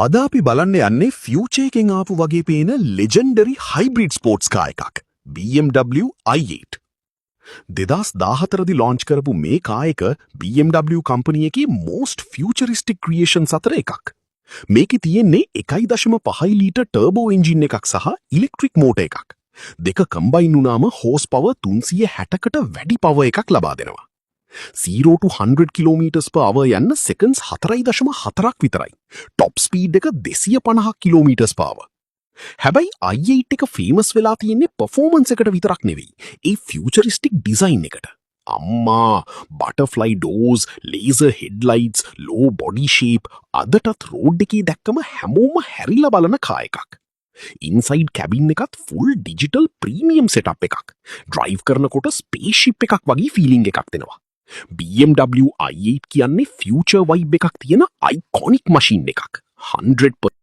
අද අපි බලන්න යන්නේ ෆියුචර් එකෙන් ආපු වගේ පේන ලෙජෙන්ඩරි හයිබ්‍රිඩ් ස්පෝර්ට්ස් කාර් එකක් BMW i8. 2014 දී ලොන්ච් කරපු මේ කාර් එක BMW කම්පැනි එකේ most futuristic creations අතර එකක්. මේකේ තියෙන්නේ 1.5 ලීටර් ටර්බෝ එන්ජින් එකක් සහ ඉලෙක්ට්‍රික් මෝටර් එකක්. දෙක කම්බයින් වුණාම හෝස් පවර් 360කට වැඩි පවර් එකක් ලබා දෙනවා. 0 to 100 km/h යන්න සෙකන්ඩ්ස් 4.4ක් විතරයි. টොප් ස්පීඩ් එක 250 km/h. හැබැයි i8 එක ෆේමස් වෙලා තියෙන්නේ පර්ෆෝමන්ස් එකට විතරක් නෙවෙයි. ඒ ෆියුචරිස්ටික් ඩිසයින් එකට. අම්මා බටර්ෆ්ලයි ඩෝර්ස්, ලේසර් හෙඩ්ලයිට්ස්, ලෝ බොඩි ෂේප් අදටත් රෝඩ් එකේ දැක්කම හැමෝම හැරිලා බලන කාර් එකක්. ඉන්සයිඩ් කැබින් එකත් ෆුල් ඩිජිටල් ප්‍රීමියම් සෙටප් එකක්. ඩ්‍රයිව් කරනකොට ස්පේස්ෂිප් එකක් වගේ ෆීලිං එකක් දෙනවා. BMW i8 කියන්නේ ෆියුචර් වයිබ් එකක් තියෙන අයිකොනික් මෂින් එකක්. 100%